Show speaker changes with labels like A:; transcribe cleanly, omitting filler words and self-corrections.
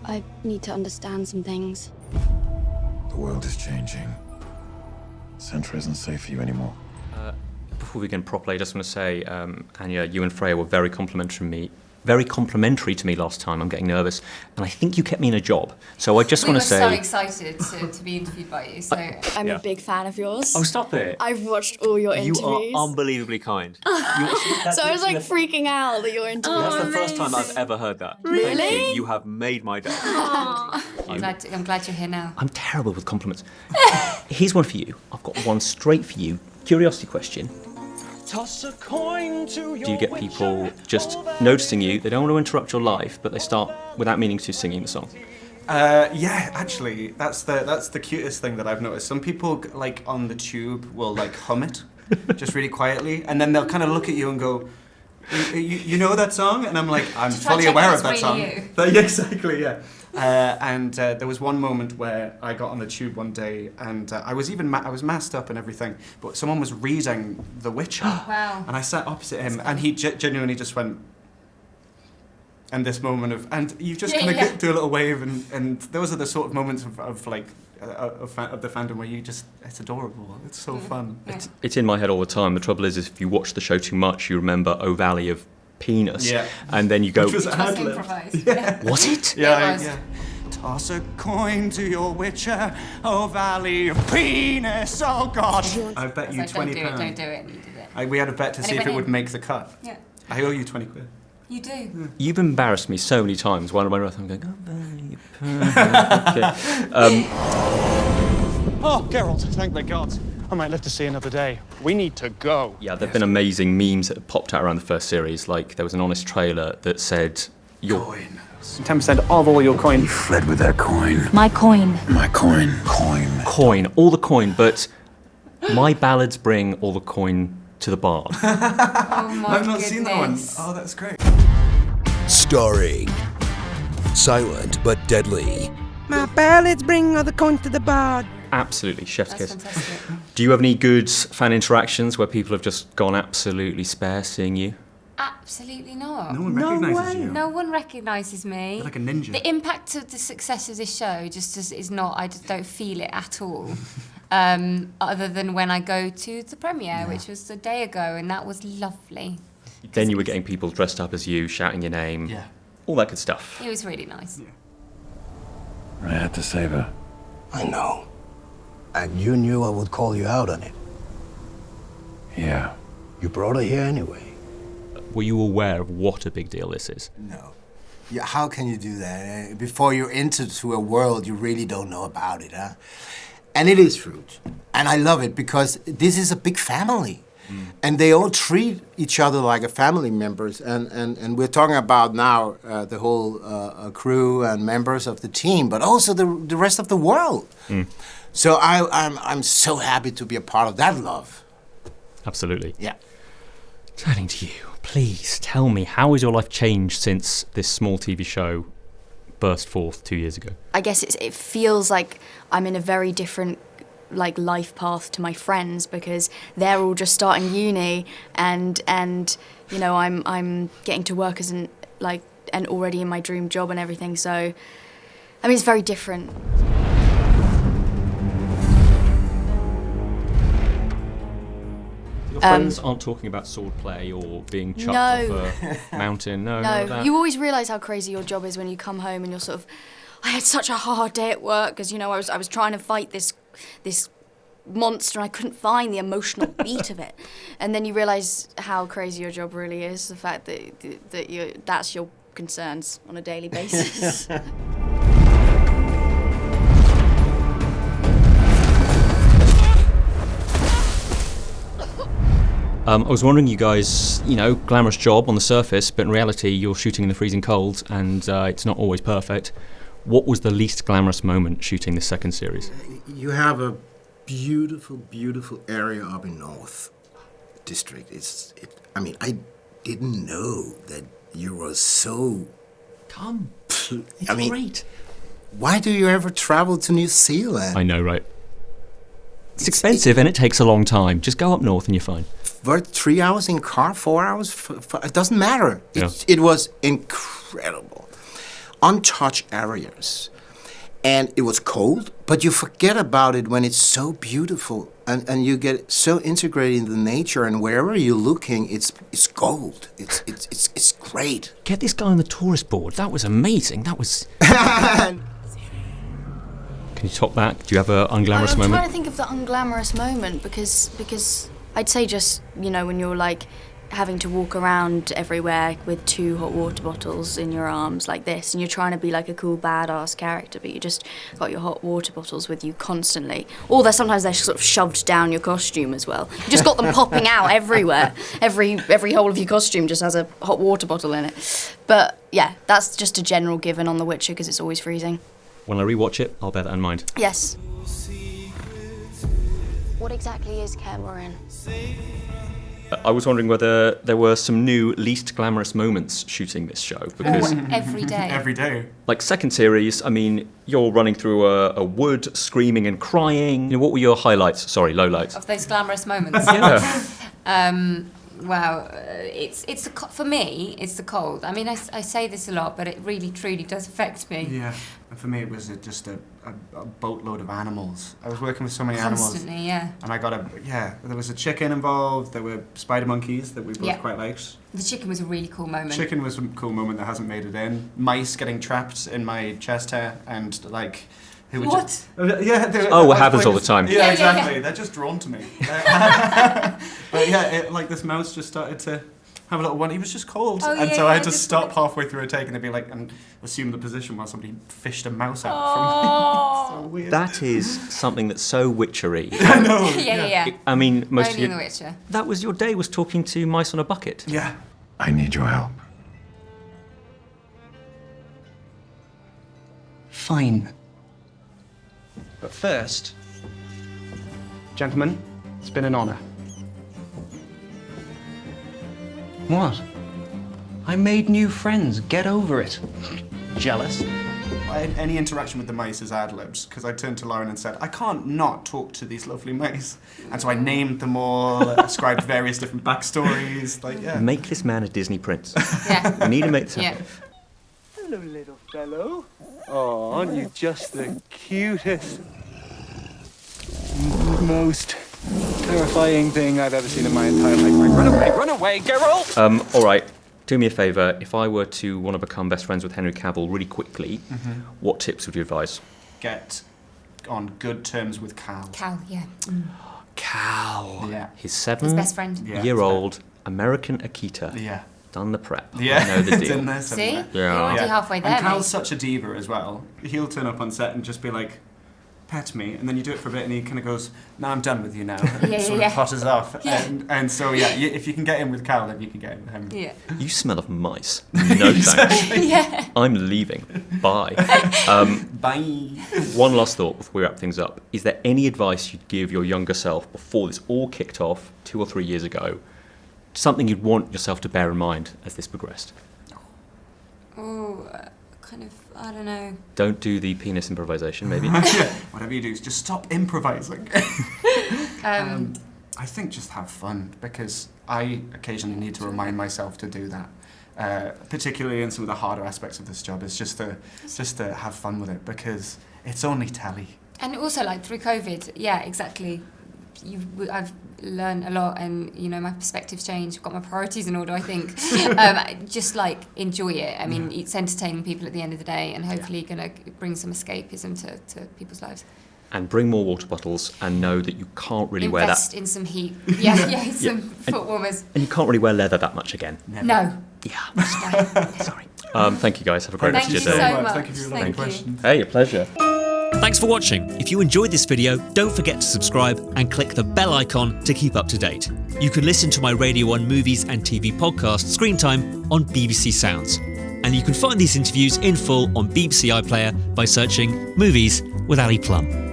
A: I need to understand some things.
B: The world is changing. Centra isn't safe for you anymore.
C: Before we begin properly, I just want to say, Anya, you and Freya were very complimentary to me last time. I'm getting nervous, and I think you kept me in a job. So I just want to say...
D: We were so excited to be interviewed by you, so...
A: I'm a big fan of yours.
C: Oh, stop it.
A: I've watched all your interviews.
E: You are unbelievably kind.
A: So I was like freaking out that your interview.
E: That's the first time I've ever heard that.
A: Really?
E: Thank you. You have made my day.
D: I'm glad you're here now.
C: I'm terrible with compliments. Here's one for you. I've got one straight for you. Curiosity question.
F: Toss a coin to your
C: Do you get people just noticing you, they don't want to interrupt your life, but they start, without meaning to, singing the song?
G: Yeah, actually, that's the cutest thing that I've noticed. Some people, like, on the tube will, like, hum it, just really quietly, and then they'll kind of look at you and go, you know that song? And I'm like, I'm fully aware of that song. Yeah, exactly, yeah. And there was one moment where I got on the tube one day, and I was masked up and everything, but someone was reading The Witcher.
D: Wow.
G: And I sat opposite him, and he genuinely just went, and this moment of, and you just kind of do a little wave, and those are the sort of moments of the fandom where you just, it's adorable, it's so fun.
C: It's in my head all the time. The trouble is if you watch the show too much, you remember Oh Valley of Penis, and then you go...
G: Which was
D: improvised.
G: Yeah.
C: Was it?
G: Yeah. Toss a coin to your Witcher, oh Valley of Penis, oh God. I bet you £20.
D: Don't do it, and you did it.
G: We had a bet to see if it would make the cut.
D: Yeah.
G: I owe you 20 quid.
D: You do.
C: You've embarrassed me so many times. While I'm on my breath, I'm going, oh, Valley of Okay.
F: Oh, Geralt, thank the gods. I might live to see another day. We need to go.
C: Yeah, there have been amazing memes that have popped out around the first series. Like, there was an honest trailer that said...
G: Coin. 10% of all your coin.
B: You fled with that coin.
A: My coin.
B: My coin. Coin.
C: Coin. All the coin, but my ballads bring all the coin to the bard.
D: Oh my
G: I've not seen that one. Oh, that's great.
H: Starring Silent but Deadly.
I: My ballads bring all the coins to the bard.
C: Absolutely, chef's
D: That's
C: kiss.
D: fantastic.
C: Do you have any good fan interactions where people have just gone absolutely spare seeing you?
D: Absolutely not.
G: No one recognises you.
D: No one recognises me.
G: You're like a ninja.
D: The impact of the success of this show is not, I just don't feel it at all. Other than when I go to the premiere, which was a day ago, and that was lovely.
C: Then you were getting people dressed up as you, shouting your name, all that good stuff.
D: It was really nice.
B: I had to save her.
H: I know. And you knew I would call you out on it.
B: Yeah.
H: You brought her here anyway.
C: Were you aware of what a big deal this is?
J: No. Yeah, how can you do that? Before you're into a world you really don't know about it, huh? And it is true. And I love it because this is a big family. And they all treat each other like a family members. And we're talking about now the whole crew and members of the team, but also the rest of the world. So I'm so happy to be a part of that love.
C: Absolutely.
J: Yeah.
C: Turning to you, please tell me, how has your life changed since this small TV show burst forth 2 years ago?
A: I guess it feels like I'm in a very different life path to my friends because they're all just starting uni and you know I'm getting to work as and already in my dream job and everything. So I mean it's very different.
C: Your friends aren't talking about sword play or being chucked off a mountain. No, none of that.
A: You always realise how crazy your job is when you come home and you're sort of, I had such a hard day at work because, you know, I was trying to fight this monster and I couldn't find the emotional beat of it. And then you realise how crazy your job really is, the fact that that's your concerns on a daily basis.
C: I was wondering, you guys, you know, glamorous job on the surface, but in reality you're shooting in the freezing cold and it's not always perfect. What was the least glamorous moment shooting the second series?
J: You have a beautiful, beautiful area up in North District. I mean, I didn't know that you were so...
C: Come.
J: I mean,
C: great.
J: Why do you ever travel to New Zealand?
C: I know, right? It's expensive and it takes a long time. Just go up north and you're fine.
J: What, 3 hours in car, 4 hours? It doesn't matter. It was incredible. untouched areas. And it was cold, but you forget about it when it's so beautiful, and you get so integrated into nature, and wherever you're looking, it's gold. It's great.
C: Get this guy on the tourist board. That was amazing. That was. Can you top that? Do you have an unglamorous moment?
A: I'm trying to think of the unglamorous moment because I'd say just, you know, when you're like having to walk around everywhere with 2 hot water bottles in your arms like this, and you're trying to be like a cool badass character, but you just got your hot water bottles with you constantly. Or sometimes they're sort of shoved down your costume as well. You just got them popping out everywhere. Every hole of your costume just has a hot water bottle in it. But yeah, that's just a general given on The Witcher because it's always freezing.
C: When I rewatch it, I'll bear that in mind.
A: Yes. What exactly is Kaer Morhen?
C: I was wondering whether there were some new least glamorous moments shooting this show, because
D: every day.
G: Every day.
C: like second series, I mean, you're running through a wood, screaming and crying. You know, what were your highlights? Sorry, lowlights.
D: Of those glamorous moments. Wow, it's for me, it's the cold. I mean, I say this a lot, but it really, truly does affect me.
G: Yeah, and for me it was just a boatload of animals. I was working with so many animals.
D: Constantly, yeah.
G: And I got there was a chicken involved, there were spider monkeys that we both quite liked.
D: The chicken was a really cool moment.
G: Chicken was a cool moment that hasn't made it in. Mice getting trapped in my chest hair and like...
D: What?
C: What happens all the time.
G: Yeah, exactly. They're just drawn to me. But yeah, like this mouse just started to have a little one. He was just cold, and so I had to stop halfway through a take and be like, and assume the position while somebody fished a mouse out from me. So weird.
C: That is something that's so witchery.
G: I know.
D: Yeah.
C: I mean, most
D: Only
C: of
D: in The Witcher.
C: That was your day, was talking to mice on a bucket.
G: Yeah.
B: I need your help.
F: Fine. But first, gentlemen, it's been an honor. What? I made new friends. Get over it. Jealous?
G: Any interaction with the mice is ad-libs, because I turned to Lauren and said, I can't not talk to these lovely mice. And so I named them all, ascribed various different backstories,
C: Make this man a Disney prince.
D: Yeah.
C: We need to make this happen.
F: Hello, little fellow. Oh, aren't you just the cutest, most terrifying thing I've ever seen in my entire life? Run away, Geralt!
C: All right, do me a favour. If I were to want to become best friends with Henry Cavill really quickly, what tips would you advise?
G: Get on good terms with Cal.
D: Cal, yeah.
C: Cal.
G: Yeah.
C: His
D: His best friend.
C: 7-year-old American Akita.
G: Yeah.
C: Done the prep.
G: Yeah.
C: I know the
G: It's
C: deal.
G: in there
D: See?
G: somewhere.
D: You're already halfway there,
G: And Cal's
D: mate.
G: such a diva as well. He'll turn up on set and just be like, pet me, and then you do it for a bit and he kind of goes, no, I'm done with you now. And sort of potters off.
D: Yeah.
G: And so, if you can get in with Cal, then you can get in with him.
D: Yeah.
C: You smell of mice. No thanks.
D: Yeah.
C: I'm leaving. Bye.
G: Bye.
C: One last thought before we wrap things up. Is there any advice you'd give your younger self before this all kicked off 2 or 3 years ago? Something you'd want yourself to bear in mind as this progressed?
D: Oh, kind of, I don't know.
C: Don't do the penis improvisation, maybe.
G: Whatever you do, just stop improvising. I think just have fun, because I occasionally need to remind myself to do that. Particularly in some of the harder aspects of this job, is just to have fun with it, because it's only telly.
D: And also, like, through COVID, yeah, exactly. I've learned a lot, and my perspective's changed. I've got my priorities in order, I think. Just like enjoy it. I mean, it's entertaining people at the end of the day, and hopefully gonna bring some escapism to people's lives.
C: And bring more water bottles, and know that you can't really wear that.
D: Invest in some heat. Yeah, some foot warmers.
C: And you can't really wear leather that much again.
G: Never.
D: No.
C: Yeah. Sorry. Thank you guys. Have a great
D: Thank
C: rest of
D: you
C: your day.
D: so much.
G: Thank you for your lovely questions.
C: Hey, a pleasure.
K: Thanks for watching. If you enjoyed this video, don't forget to subscribe and click the bell icon to keep up to date. You can listen to my Radio 1 movies and TV podcast, Screen Time, on BBC Sounds. And you can find these interviews in full on BBC iPlayer by searching Movies with Ali Plumb.